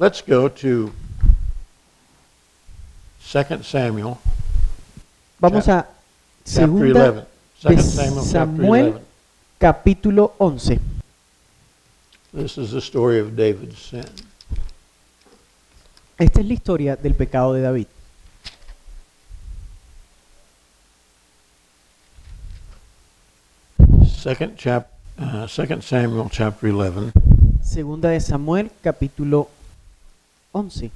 Let's go to 2 Samuel, Vamos a chapter segunda 11. 2 de Samuel, chapter Samuel, 11. capítulo 11. This is the story of David's sin. Esta es la historia del pecado de David. Second Samuel chapter 11. Segunda de Samuel, capítulo 11.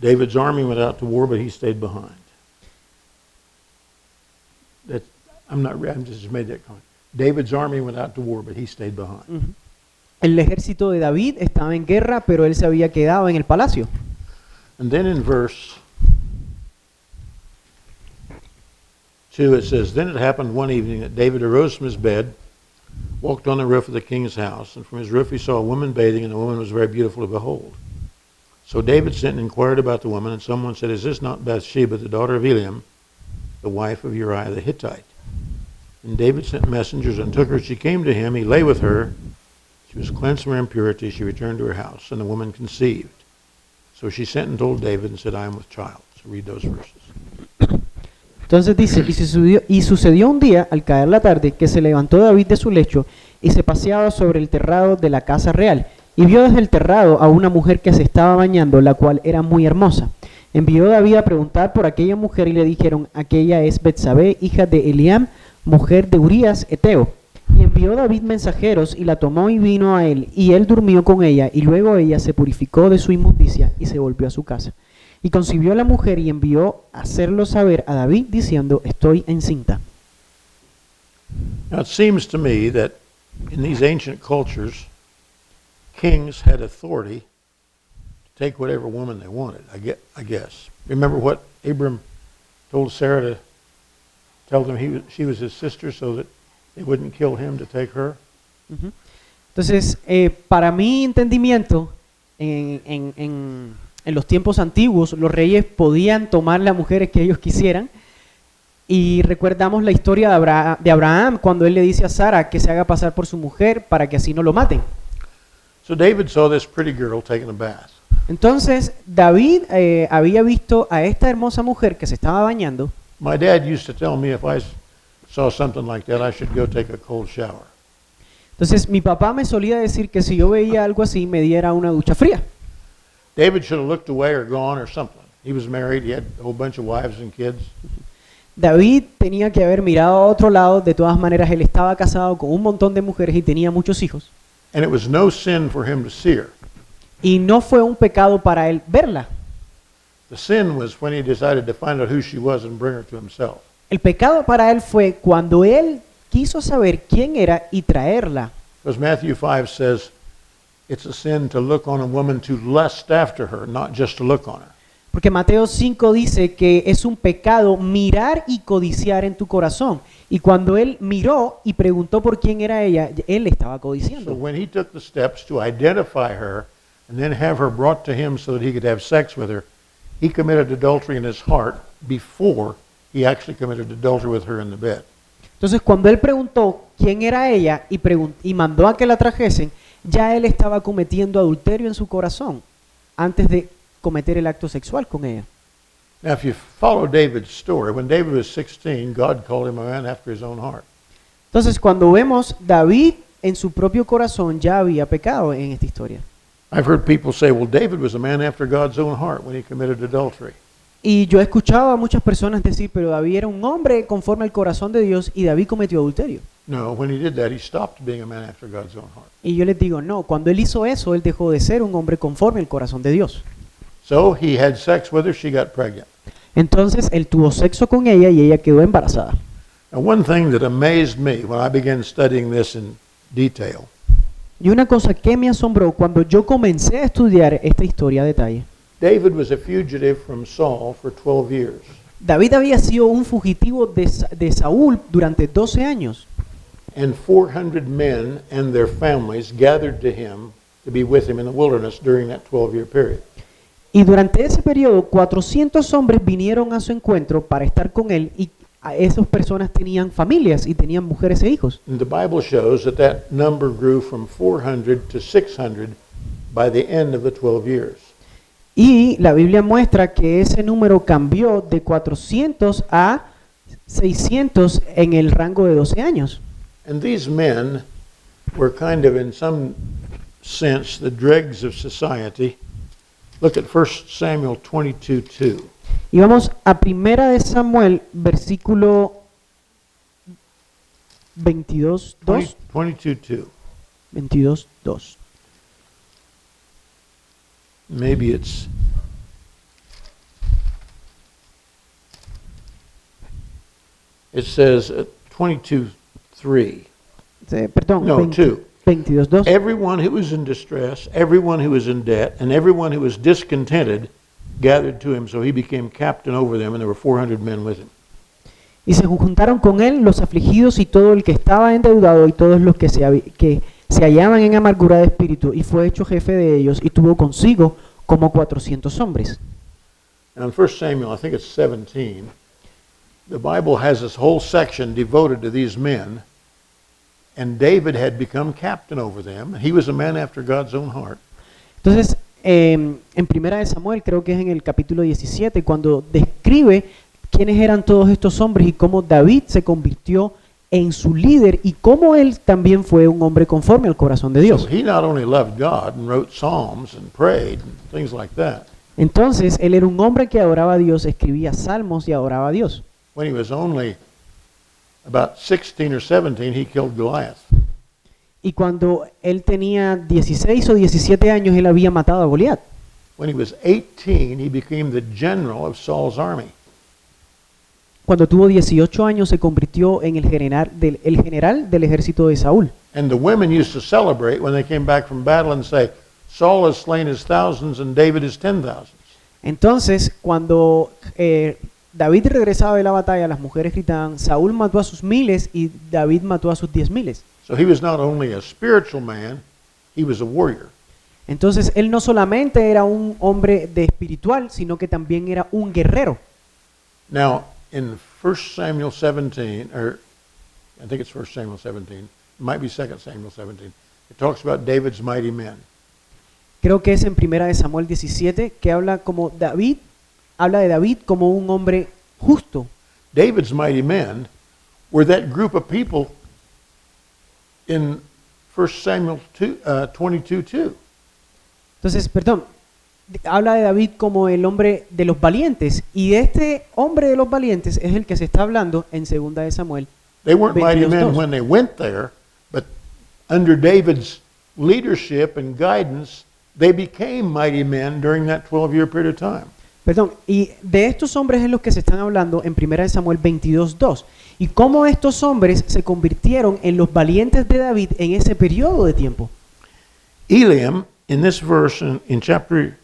David's army went out to war, but he stayed behind. I'm just made that comment. David's army went out to war, but he stayed behind. Ujú. El ejército de David estaba en guerra, pero él se había quedado en el palacio. And then in verse 2 it says, Then it happened one evening that David arose from his bed, walked on the roof of the king's house, and from his roof he saw a woman bathing, and the woman was very beautiful to behold. So David sent and inquired about the woman, and someone said, Is this not Bathsheba, the daughter of Eliam, the wife of Uriah the Hittite? And David sent messengers and took her. She came to him. He lay with her. She was cleansed from her impurity. She returned to her house, and the woman conceived. So she sent and told David and said, I am with child. So read those verses. Entonces dice, y sucedió un día, al caer la tarde, que se levantó David de su lecho y se paseaba sobre el terrado de la casa real, y vio desde el terrado a una mujer que se estaba bañando, la cual era muy hermosa. Envió David a preguntar por aquella mujer y le dijeron, aquella es Betsabé, hija de Eliam, mujer de Urías Eteo. Y envió David mensajeros y la tomó y vino a él, y él durmió con ella, y luego ella se purificó de su inmundicia y se volvió a su casa. Y concibió a la mujer y envió a hacerlo saber a David diciendo, estoy encinta. Now it seems to me that in these ancient cultures, kings had authority to take whatever woman they wanted, I guess. Remember what Abram told Sarah to tell them she was his sister so that they wouldn't kill him to take her? Ujú. Entonces, para mi entendimiento, en los tiempos antiguos, los reyes podían tomar las mujeres que ellos quisieran. Y recordamos la historia de Abraham cuando él le dice a Sara que se haga pasar por su mujer para que así no lo maten. So David saw this pretty girl taking a bath. Entonces, David había visto a esta hermosa mujer que se estaba bañando. My dad used to tell me if I saw something like that, I should go take a cold shower. Entonces, mi papá me solía decir que si yo veía algo así, me diera una ducha fría. David should have looked away or gone or something. He was married. He had a whole bunch of wives and kids. David tenía que haber mirado a otro lado. De todas maneras, él estaba casado con un montón de mujeres y tenía muchos hijos. And it was no sin for him to see her. Y no fue un pecado para él verla. The sin was when he decided to find out who she was and bring her to himself. El pecado para él fue cuando él quiso saber quién era y traerla. Because Matthew 5 says it's a sin to look on a woman to lust after her, not just to look on her. Porque Mateo 5 dice que es un pecado mirar y codiciar en tu corazón. Y cuando él miró y preguntó por quién era ella, él estaba So codiciando. when he took the steps to identify her and then have her brought to him so that he could have sex with her, he committed adultery in his heart before he actually committed adultery with her in the bed. Entonces cuando él preguntó quién era ella y mandó a que la trajesen, ya él estaba cometiendo adulterio en su corazón antes de cometer el acto sexual con ella. Now, if you follow David's story, when David was 16, God called him a man after his own heart. Entonces cuando vemos David en su propio corazón ya había pecado en esta historia. I've heard people say, well, David was a man after God's own heart when he committed adultery. Y yo he escuchado a muchas personas decir, pero David era un hombre conforme al corazón de Dios y David cometió adulterio. No, when he did that, he stopped being a man after God's own heart. Y yo les digo, no, cuando él hizo eso, él dejó de ser un hombre conforme al corazón de Dios. So he had sex with her, she got pregnant. Entonces él tuvo sexo con ella y ella quedó embarazada. Now, one thing that amazed me when I began studying this in detail Y una cosa que me asombró cuando yo comencé a estudiar esta historia a detalle. David was a fugitive from Saul for 12 years. David había sido un fugitivo de Saúl durante 12 años. And 400 men and their families gathered to him to be with him in the wilderness during that 12-year period. Y durante ese periodo, 400 hombres vinieron a su encuentro para estar con él y esas personas tenían familias y tenían mujeres e hijos. And the Bible shows that that number grew from 400 to 600 by the end of the 12 years. Y la Biblia muestra que ese número cambió de 400 a 600 en el rango de 12 años. And these men were kind of, in some sense, the dregs of society. Look at 1 Samuel 22:2. Y vamos a Primera de Samuel, versículo 22, 2. 22:2. 22, 2. Maybe it's it says 22:3. Perdón, No, 2. 22, 2. Everyone who was in distress, everyone who was in debt, and everyone who was discontented gathered to him, so he became captain over them, and there were 400 men with him. Y se juntaron con él los afligidos y todo el que estaba endeudado y todos los que se hallaban en amargura de espíritu, y fue hecho jefe de ellos y tuvo consigo como 400 hombres. Now in 1 Samuel, I think it's 17, the Bible has this whole section devoted to these men, and David had become captain over them. He was a man after God's own heart. Entonces, en Primera de Samuel, creo que es en el capítulo 17, cuando describe quiénes eran todos estos hombres y cómo David se convirtió en su líder y cómo él también fue un hombre conforme al corazón de Dios. So he not only loved God and wrote psalms and prayed and things like that. Entonces, él era un hombre que adoraba a Dios, escribía salmos y adoraba a Dios. When he was only about 16 or 17, he killed Goliath. Y cuando él tenía 16 o 17 años, él había matado a Goliat. When he was 18, he became the general of Saul's army. Cuando tuvo 18 años, se convirtió en el general del ejército de Saúl. And the women used to celebrate when they came back from battle and say, Saul has slain his thousands and David his 10,000s. Entonces, cuando David regresaba de la batalla, las mujeres gritaban, Saúl mató a sus miles y David mató a sus 10,000. So he was not only a spiritual man, he was a warrior. Entonces, él no solamente era un hombre de espiritual, sino que también era un guerrero. Now, in 1 Samuel 17, or I think it's 1 Samuel 17, it might be 2 Samuel 17, it talks about David's mighty men. Creo que es en Primera de Samuel 17 que habla de David como un hombre justo. David's mighty men were that group of people in 1 Samuel 22:2. Entonces, habla de David como el hombre de los valientes, y este hombre de los valientes es el que se está hablando en 2 de Samuel. They weren't mighty men 22:2. when they went there, but under David's leadership and guidance, they became mighty men during that 12-year period of time. Y de estos hombres es los que se están hablando en 1 de Samuel 22:2. Y cómo estos hombres se convirtieron en los valientes de David en ese periodo de tiempo. Eliam, in this verse, in chapter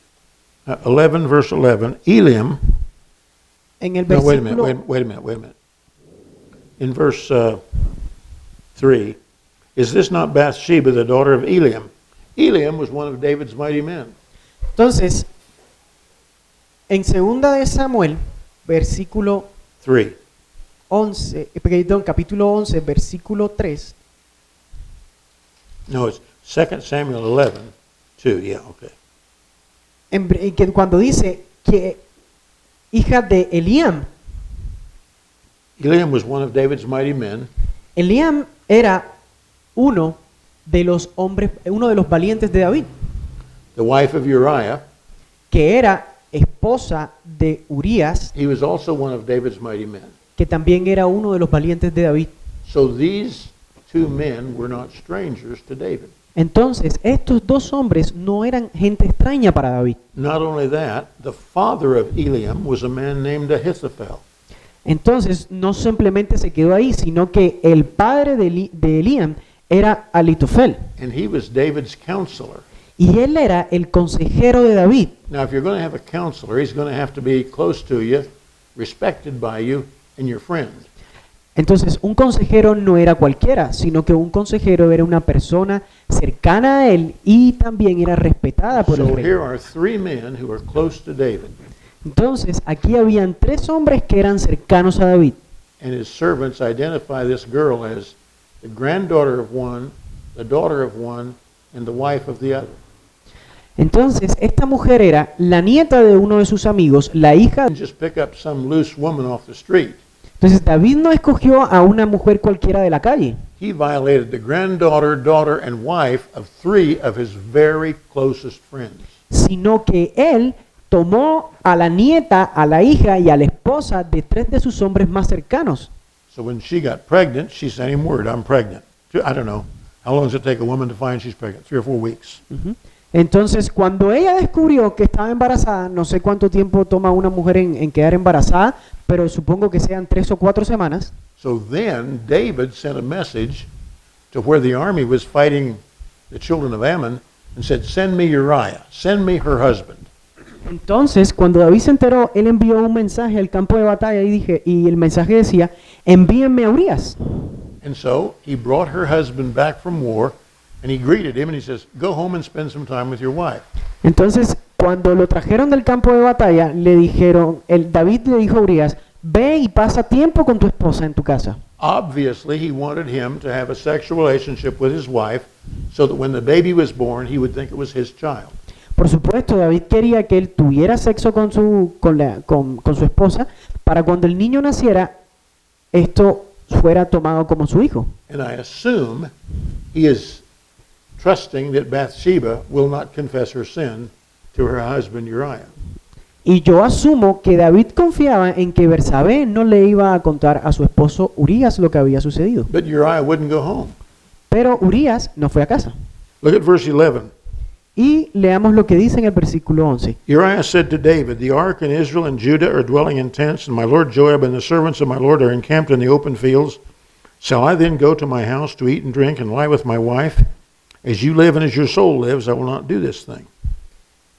11, verse 11, Eliam, En el no, wait a versículo, minute. In verse 3, is this not Bathsheba, the daughter of Eliam? Eliam was one of David's mighty men. entonces, en 2 de Samuel, versículo 3. 11, capítulo 11, versículo 3, No, it's 2 Samuel 11, 2, yeah, okay. que cuando dice que hija de Eliam, Eliam was one of David's mighty men. Eliam era uno de los valientes de David, The wife of Uriah, que era esposa de Urías, he was also one of David's mighty men. que también era uno de los valientes de David. So these two men were not strangers to David. Entonces, estos dos hombres no eran gente extraña para David. Not only that, the father of Eliam was a man named Ahithophel. Entonces, no simplemente se quedó ahí, sino que el padre de Eliam era Alitofel, And he was David's counselor. y él era el consejero de David. Now, if you're going to have a counselor, he's going to have to be close to you, respected by you, and your friend. Entonces, un consejero no era cualquiera, sino que un consejero era una persona cercana a él y también era respetada por el So rey. here are three men who are close to David. Entonces, aquí habían tres hombres que eran cercanos a David. and his servants identify this girl as the granddaughter of one, the daughter of one, and the wife of the other. Entonces, esta mujer era la nieta de uno de sus amigos, la hija. Didn't just pick up some loose woman off the street. Entonces, David no escogió a una mujer cualquiera de la calle. He violated the granddaughter, daughter, and wife of 3 of his very closest friends. Sino que él tomó a la nieta, a la hija y a la esposa de 3 de sus hombres más cercanos. So when she got pregnant, she sent him word, I'm pregnant. I don't know. How long does it take a woman to find she's pregnant? 3 or 4 weeks. Entonces, cuando ella descubrió que estaba embarazada, no sé cuánto tiempo toma una mujer en quedar embarazada, pero supongo que sean 3 o 4 semanas. So then David sent a message to where the army was fighting the children of Ammon and said, send me Uriah, send me her husband. Entonces, cuando David se enteró, él envió un mensaje al campo de batalla y el mensaje decía, envíenme a Urías. And so he brought her husband back from war, and he greeted him, and he says, go home and spend some time with your wife. Entonces, cuando lo trajeron del campo de batalla, le dijeron, David le dijo a Urías, ve y pasa tiempo con tu esposa en tu casa. Obviously, he wanted him to have a sexual relationship with his wife so that when the baby was born, he would think it was his child. Por supuesto, David quería que él tuviera sexo con su esposa para cuando el niño naciera, esto fuera tomado como su hijo. And I assume he is trusting that Bathsheba will not confess her sin to her husband Uriah. Y yo asumo que David confiaba en que Bersabé no le iba a contar a su esposo Urías lo que había sucedido. But Uriah wouldn't go home. Pero Urías no fue a casa. Look at verse 11. Y leamos lo que dice en el versículo 11. Uriah said to David, the ark and Israel and Judah are dwelling in tents, and my lord Joab and the servants of my lord are encamped in the open fields. Shall I then go to my house to eat and drink and lie with my wife? As you live and as your soul lives, I will not do this thing.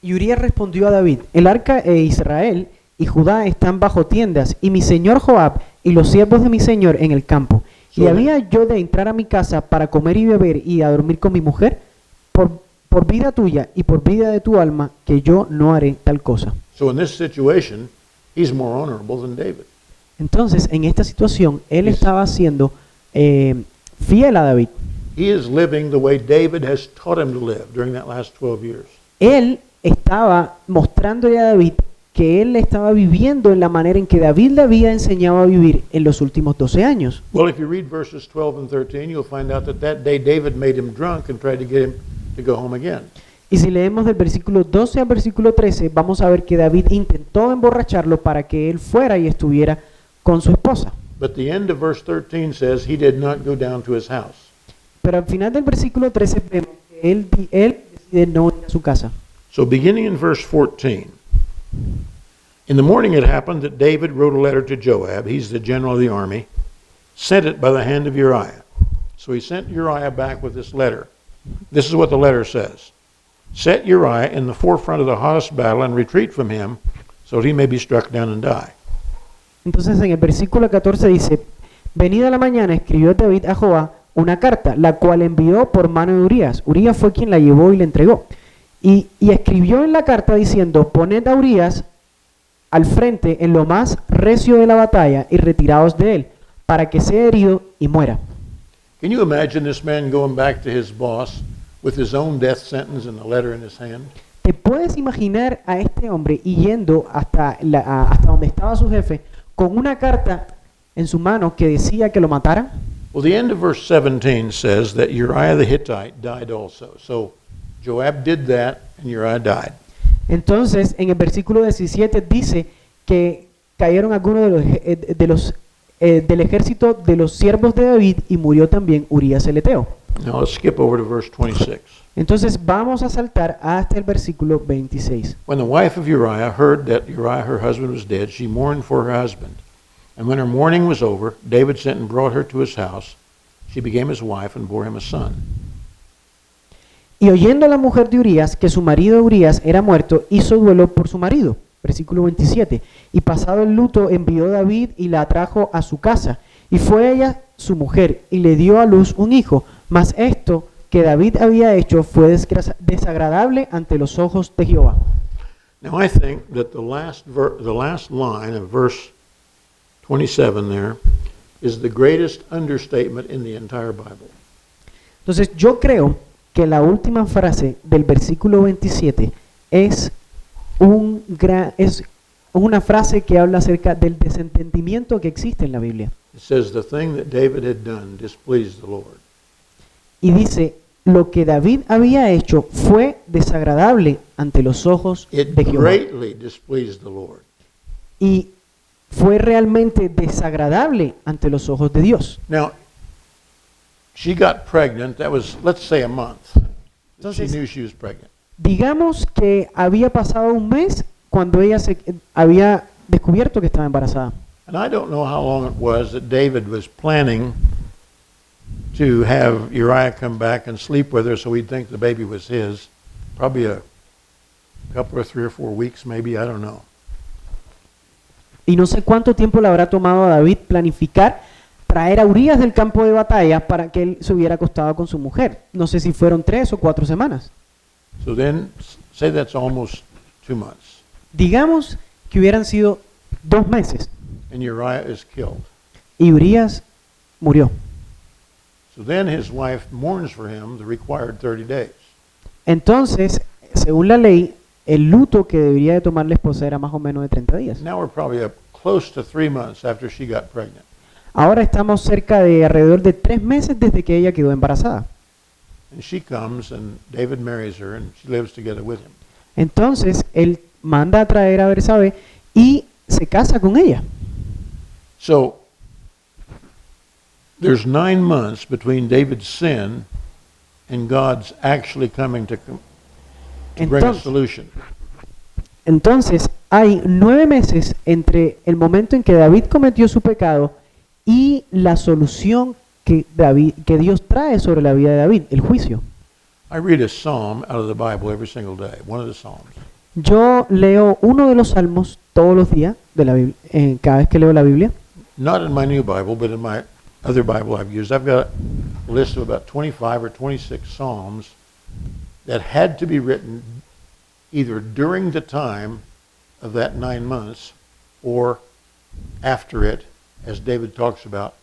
Y Urías respondió a David, el arca e Israel y Judá están bajo tiendas, y mi señor Joab y los siervos de mi señor en el campo. ¿Y había yo de entrar a mi casa para comer y beber y a dormir con mi mujer? Por vida tuya y por vida de tu alma, que yo no haré tal cosa. So in this situation, he's more honorable than David. Entonces, en esta situación, él estaba siendo fiel a David. He is living the way David has taught him to live during that last 12 years. Él estaba mostrándole a David que él estaba viviendo en la manera en que David le había enseñado a vivir en los últimos 12 años. Well, if you read verses 12 and 13, you'll find out that day David made him drunk and tried to get him to go home again. Y si leemos del versículo 12 al versículo 13, vamos a ver que David intentó emborracharlo para que él fuera y estuviera con su esposa. But the end of verse 13 says he did not go down to his house. Pero al final del versículo 13 vemos que él decide no ir a su casa. So beginning in verse 14, in the morning it happened that David wrote a letter to Joab, he's the general of the army, sent it by the hand of Uriah. So he sent Uriah back with this letter. This is what the letter says. Set Uriah in the forefront of the hottest battle and retreat from him so that he may be struck down and die. Entonces en el versículo 14 dice, venida la mañana escribió David a Joab una carta, la cual envió por mano de Urías. Urías fue quien la llevó y la entregó. Y escribió en la carta diciendo, poned a Urías al frente en lo más recio de la batalla y retiraos de él, para que sea herido y muera. Can you imagine this man going back to his boss with his own death sentence and a letter in his hand? ¿Te puedes imaginar a este hombre yendo hasta donde estaba su jefe con una carta en su mano que decía que lo mataran? Well, the end of verse 17 says that Uriah the Hittite died also. So Joab did that and Uriah died. Entonces, en el versículo 17 dice que cayeron algunos del ejército de los siervos de David y murió también Urías el Eteo. Now let's skip over to verse 26. Entonces vamos a saltar hasta el versículo 26. When the wife of Uriah heard that Uriah her husband was dead, she mourned for her husband. And when her mourning was over, David sent and brought her to his house. She became his wife and bore him a son. Y oyendo la mujer de Urías que su marido Urías era muerto, hizo duelo por su marido. Versículo 27. Y pasado el luto envió David y la atrajo a su casa. Y fue ella su mujer y le dio a luz un hijo. Mas esto que David había hecho fue desagradable ante los ojos de Jehová. Now I think that the last line of verse 27 there is the greatest understatement in the entire Bible. Entonces yo creo que la última frase del versículo 27 es una frase que habla acerca del desentendimiento que existe en la Biblia. It says, the thing that David had done displeased the Lord. Y dice, lo que David había hecho fue desagradable ante los ojos It de Jehová. greatly displeased the Lord. Y fue realmente desagradable ante los ojos de Dios. Now, she got pregnant. That was, let's say, a month. She Entonces- knew she was pregnant. Digamos que había pasado un mes cuando ella se había descubierto que estaba embarazada. And I don't know how long it was that David was planning to have Uriah come back and sleep with her so he'd think the baby was his. Probably a couple or 3 or 4 weeks, maybe, I don't know. Y no sé cuánto tiempo le habrá tomado a David planificar traer a Urías del campo de batalla para que él se hubiera acostado con su mujer. No sé si fueron 3 o 4 semanas. So then, say that's almost 2 months. Digamos que hubieran sido 2 meses And Uriah is killed. y Urías murió. So then his wife mourns for him the required 30 days. Entonces, según la ley, el luto que debería de tomar la esposa era más o menos de 30 días. Now we're probably up close to 3 months after she got pregnant. Ahora estamos cerca de alrededor de 3 meses desde que ella quedó embarazada. And she comes and David marries her and she lives together with him. Entonces, él manda a traer a Bersabe y se casa con ella. So there's 9 months between David's sin and God's actually coming to bring a Entonces, solution. entonces, hay 9 meses entre el momento en que David cometió su pecado y la solución que Dios trae sobre la vida de David, el juicio. I read a psalm out of the Bible every single day, one of the psalms. Yo leo uno de los salmos todos los días de la Biblia, cada vez que leo la Biblia. Not in my new Bible, but in my other Bible I've used. I've got a list of about 25 or 26 psalms that had to be written either during the time of that 9 months or after it, as David talks about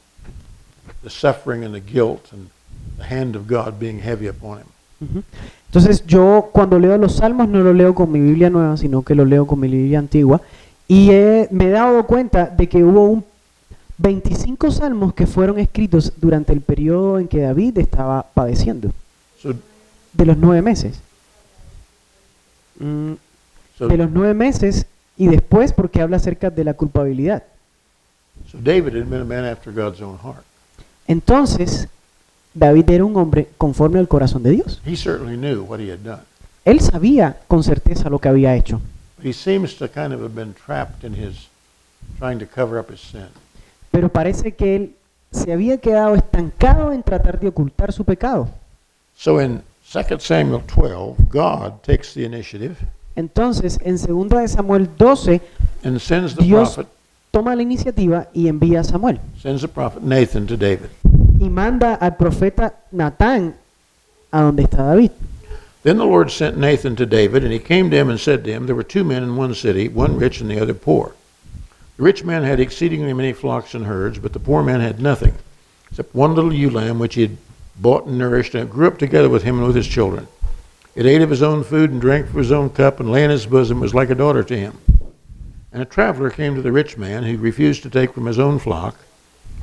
the suffering and the guilt and the hand of God being heavy upon him. Ujú. Entonces yo cuando leo los salmos no lo leo con mi Biblia nueva, sino que lo leo con mi Biblia antigua. Y me he dado cuenta de que hubo 25 salmos que fueron escritos durante el periodo en que David estaba padeciendo, So, de los 9 meses. so, De los 9 meses y después porque habla acerca de la culpabilidad. so David had been a man after God's own heart. Entonces, David era un hombre conforme al corazón de Dios. He certainly knew what he had done. Él sabía con certeza lo que había hecho. But he seems to kind of have been trapped in his trying to cover up his sin. Pero parece que él se había quedado estancado en tratar de ocultar su pecado. So in 2 Samuel 12, God takes the initiative Entonces, en 2 de Samuel 12, and sends the Dios prophet toma la iniciativa y envía a Samuel. Nathan to David. Y manda al profeta Natán a donde está David. Then the Lord sent Nathan to David, and he came to him and said to him, there were 2 men in one city, one rich and the other poor. The rich man had exceedingly many flocks and herds, but the poor man had nothing, except one little ewe lamb which he had bought and nourished, and it grew up together with him and with his children. It ate of his own food and drank from his own cup, and lay in his bosom, was like a daughter to him. And a traveler came to the rich man, who refused to take from his own flock,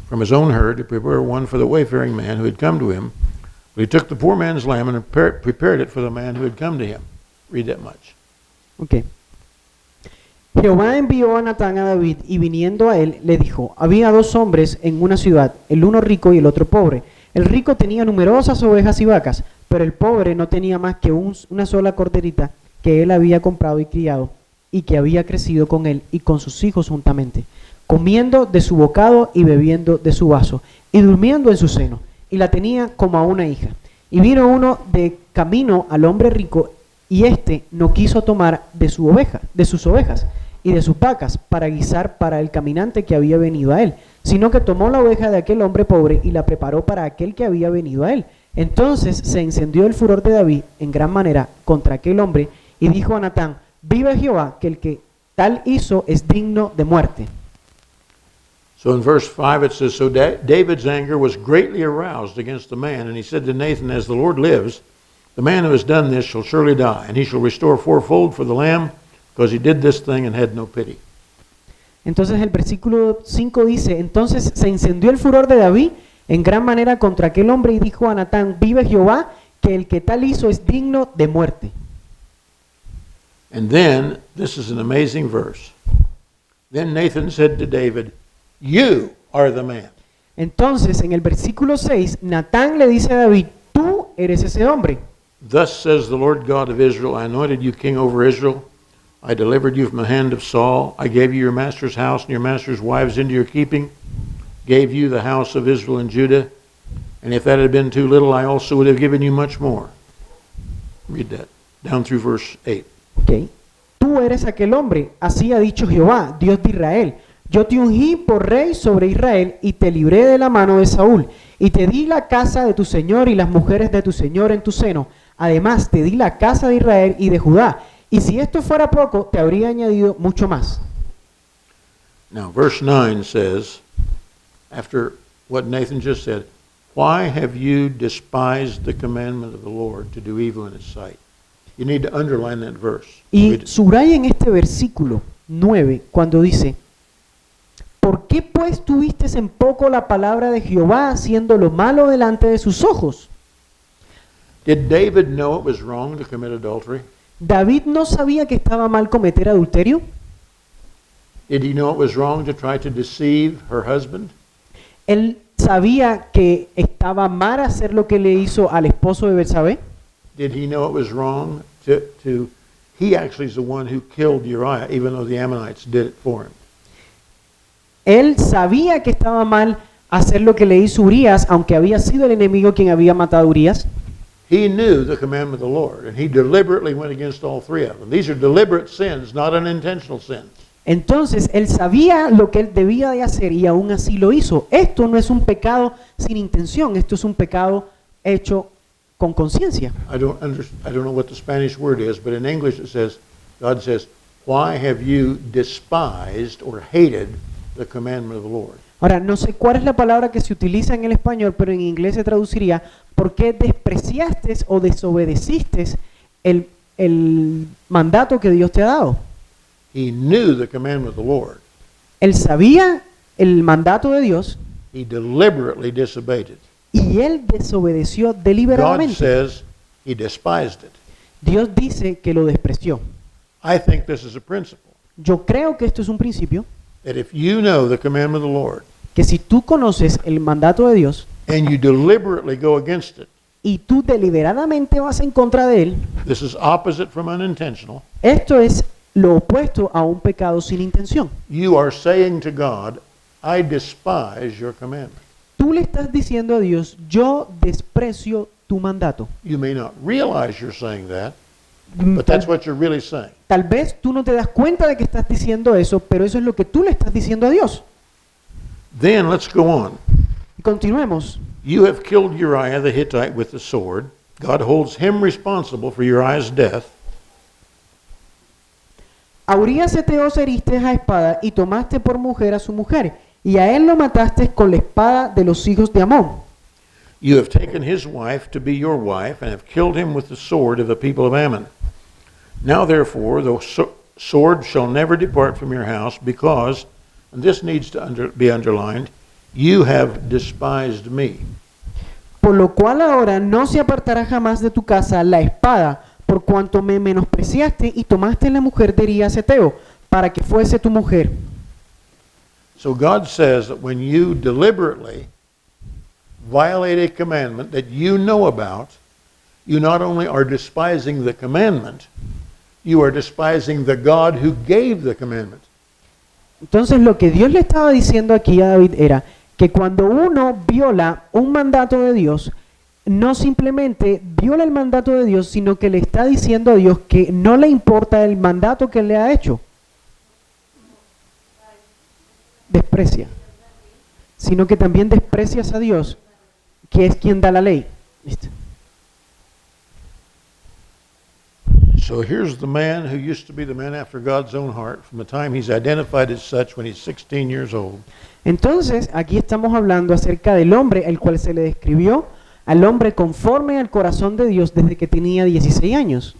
from his own herd, to prepare one for the wayfaring man who had come to him. But he took the poor man's lamb and prepared it for the man who had come to him. Read that much. Okay. Jehová envió a Natán a David y viniendo a él le dijo, había 2 hombres en una ciudad, el uno rico y el otro pobre. El rico tenía numerosas ovejas y vacas, pero el pobre no tenía más que una sola corderita que él había comprado y criado y que había crecido con él y con sus hijos juntamente, comiendo de su bocado y bebiendo de su vaso y durmiendo en su seno, y la tenía como a una hija. Y vino uno de camino al hombre rico y éste no quiso tomar de sus ovejas y de sus vacas para guisar para el caminante que había venido a él, sino que tomó la oveja de aquel hombre pobre y la preparó para aquel que había venido a él. Entonces se encendió el furor de David en gran manera contra aquel hombre y dijo a Natán, vive Jehová, que el que tal hizo es digno de muerte. So in verse 5 it says, So David's anger was greatly aroused against the man, and he said to Nathan, As the Lord lives, the man who has done this shall surely die, and he shall restore fourfold for the lamb, because he did this thing and had no pity. Entonces el versículo 5 dice, entonces se encendió el furor de David en gran manera contra aquel hombre y dijo a Natán, vive Jehová, que el que tal hizo es digno de muerte. And then, this is an amazing verse. Then Nathan said to David, You are the man. Entonces en el versículo 6, Natán le dice a David, tú eres ese hombre. Thus says the Lord God of Israel, I anointed you king over Israel. I delivered you from the hand of Saul. I gave you your master's house and your master's wives into your keeping. Gave you the house of Israel and Judah. And if that had been too little, I also would have given you much more. Read that, down through verse 8. Okay. Tú eres aquel hombre, así ha dicho Jehová, Dios de Israel. Yo te ungí por rey sobre Israel y te libré de la mano de Saúl. Y te di la casa de tu señor y las mujeres de tu señor en tu seno. Además te di la casa de Israel y de Judá. Y si esto fuera poco, te habría añadido mucho más. Now, verse 9 says, after what Nathan just said, Why have you despised the commandment of the Lord to do evil in his sight? You need to underline that verse. Y subrayen este versículo 9 cuando dice, ¿por qué pues tuviste en poco la palabra de Jehová haciendo lo malo delante de sus ojos? Did David know it was wrong to commit adultery? ¿David no sabía que estaba mal cometer adulterio? Did he know it was wrong to try to deceive her husband? ¿Él sabía que estaba mal hacer lo que le hizo al esposo de Betsabé? Did he know it was wrong to he actually is the one who killed Uriah, even though the Ammonites did it for him? Él sabía que estaba mal hacer lo que le hizo Urías, aunque había sido el enemigo quien había matado a Urías. He knew the commandment of the Lord, and he deliberately went against all three of them. These are deliberate sins, not unintentional sins. Entonces, él sabía lo que él debía de hacer y aún así lo hizo. Esto no es un pecado sin intención, esto es un pecado hecho con conciencia. I don't know what the Spanish word is, but in English it says, God says, Why have you despised or hated the commandment of the Lord? Ahora, no sé cuál es la palabra que se utiliza en el español, pero en inglés se traduciría, ¿por qué despreciaste o desobedeciste el mandato que Dios te ha dado? He knew the commandment of the Lord. Él sabía el mandato de Dios He deliberately disobeyed it. y él desobedeció God deliberadamente. says he despised it. Dios dice que lo despreció. I think this is a principle, Yo creo que esto es un principio, that if you know the commandment of the Lord que si tú conoces el mandato de Dios and you deliberately go against it, y tú deliberadamente vas en contra de él, this is opposite from unintentional. esto es lo opuesto a un pecado sin intención. You are saying to God, I despise your commandment. Tú le estás diciendo a Dios, yo desprecio tu mandato. You may not realize you're saying that, but that's what you're really saying. Tal vez tú no te das cuenta de que estás diciendo eso, pero eso es lo que tú le estás diciendo a Dios. Then let's go on. Y continuemos. You have killed Uriah the Hittite with the sword. God holds him responsible for Uriah's death. A Urías heteo heriste a espada y tomaste por mujer a su mujer, y a él lo mataste con la espada de los hijos de Amón. You have taken his wife to be your wife, and have killed him with the sword of the people of Ammon. Now therefore the sword shall never depart from your house, because, and this needs to be underlined, you have despised me. Por lo cual ahora no se apartará jamás de tu casa la espada, por cuanto me menospreciaste y tomaste la mujer de Urías heteo, para que fuese tu mujer. So God says that when you deliberately violate a commandment that you know about, you not only are despising the commandment, you are despising the God who gave the commandment. Entonces lo que Dios le estaba diciendo aquí a David era que cuando uno viola un mandato de Dios, no simplemente viola el mandato de Dios, sino que le está diciendo a Dios que no le importa el mandato que le ha hecho. Desprecia. Sino que también desprecias a Dios, que es quien da la ley. ¿Listo? So here's the man who used to be the man after God's own heart from the time he's identified as such when he's 16 years old. Entonces, aquí estamos hablando acerca del hombre el cual se le describió al hombre conforme al corazón de Dios desde que tenía 16 años.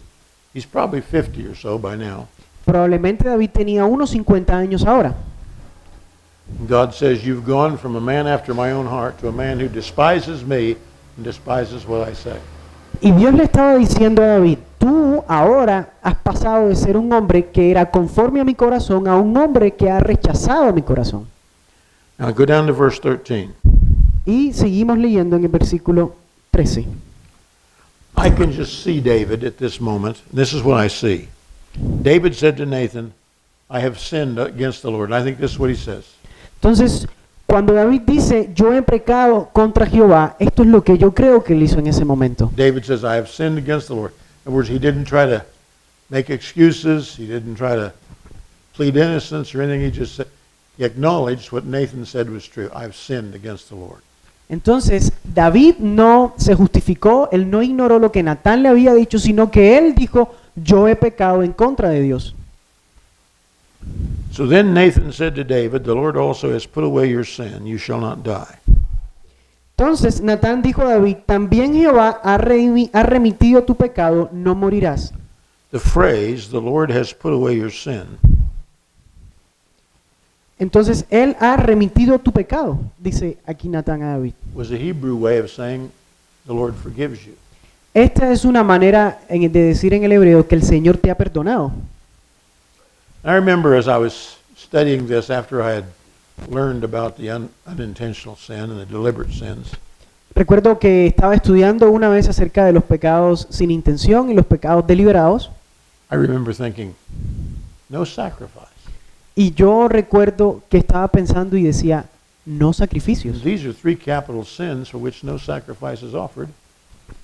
He's probably 50 or so by now. Probablemente David tenía unos 50 años ahora. God says, you've gone from a man after my own heart to a man who despises me and despises what I say. Y Dios le estaba diciendo a David, tú ahora has pasado de ser un hombre que era conforme a mi corazón a un hombre que ha rechazado mi corazón. Now go down to verse 13. Y seguimos leyendo en el versículo 13. I can just see David at this moment. This is what I see. David said to Nathan, I have sinned against the Lord. And I think this is what he says. Entonces, cuando David dice, yo he pecado contra Jehová, esto es lo que yo creo que él hizo en ese momento. David says, I have sinned against the Lord. In other words, he didn't try to make excuses. He didn't try to plead innocence or anything. He just said, he acknowledged what Nathan said was true. I've sinned against the Lord. Entonces, David no se justificó, él no ignoró lo que Natán le había dicho, sino que él dijo, yo he pecado en contra de Dios. So then Nathan said to David, the Lord also has put away your sin. You shall not die. Entonces Natán dijo a David, también Jehová ha remitido tu pecado, no morirás. The phrase, the Lord has put away your sin, Entonces él ha remitido tu pecado, dice aquí Natán a David. was a Hebrew way of saying the Lord forgives you. Esta es una manera de decir en el hebreo que el Señor te ha perdonado. I remember as I was studying this after I had learned about the unintentional sin and the deliberate sins, Recuerdo que estaba estudiando una vez acerca de los pecados sin intención y los pecados deliberados, I remember thinking, no sacrifice. y yo recuerdo que estaba pensando y decía, no sacrificios. These are three capital sins for which no sacrifice is offered.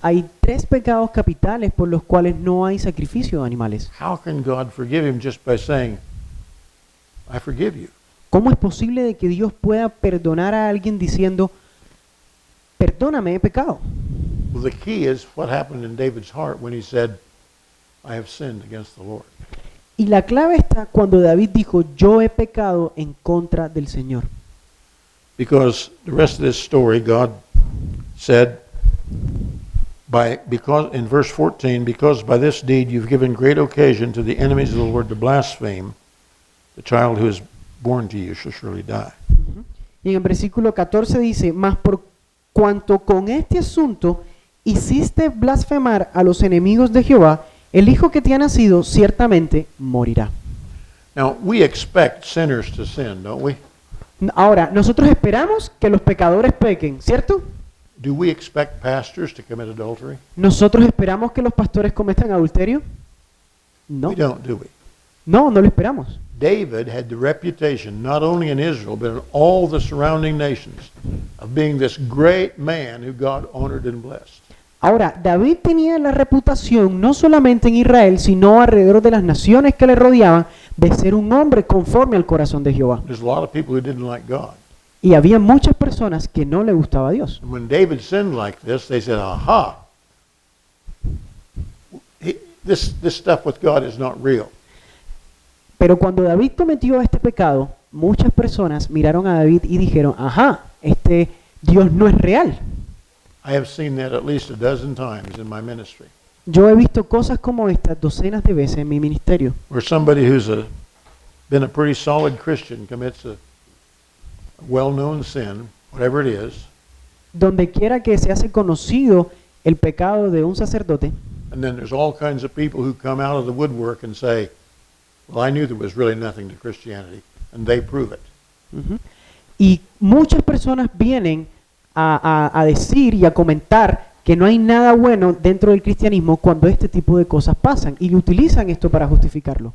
Hay 3 pecados capitales por los cuales no hay sacrificio de animales. How can God forgive him just by saying, I forgive you? ¿Cómo es posible de que Dios pueda perdonar a alguien diciendo, perdóname, he pecado? Well, the key is what happened in David's heart when he said, I have sinned against the Lord. Y la clave está cuando David dijo, yo he pecado en contra del Señor. Because the rest of this story, God said, because in verse 14, because by this deed you've given great occasion to the enemies of the Lord to blaspheme, the child who is born to you shall surely die. Y en el versículo 14 dice, mas por cuanto con este asunto hiciste blasfemar a los enemigos de Jehová, el hijo que te ha nacido ciertamente morirá. Now, we expect sinners to sin, don't we? Ahora, nosotros esperamos que los pecadores pequen, ¿cierto? Do we expect pastors to commit adultery? ¿Nosotros esperamos que los pastores cometan adulterio? No, We don't, do we? no lo esperamos. David had the reputation, not only in Israel, but in all the surrounding nations, of being this great man who God honored and blessed. Ahora, David tenía la reputación no solamente en Israel, sino alrededor de las naciones que le rodeaban, de ser un hombre conforme al corazón de Jehová. There's a lot of people who didn't like God. Y había muchas personas que no le gustaba a Dios. And when David sinned like this, they said, aha, this stuff with God is not real. Pero cuando David cometió este pecado, muchas personas miraron a David y dijeron, ajá, este Dios no es real. I have seen that at least a dozen times in my ministry, Yo he visto cosas como estas docenas de veces en mi ministerio, where somebody who's been a pretty solid Christian commits a well-known sin, whatever it is, donde quiera que se hace conocido el pecado de un sacerdote, and then there's all kinds of people who come out of the woodwork and say, well, I knew there was really nothing to Christianity, and they prove it. ujú, y muchas personas vienen a decir y a comentar que no hay nada bueno dentro del cristianismo cuando este tipo de cosas pasan y utilizan esto para justificarlo.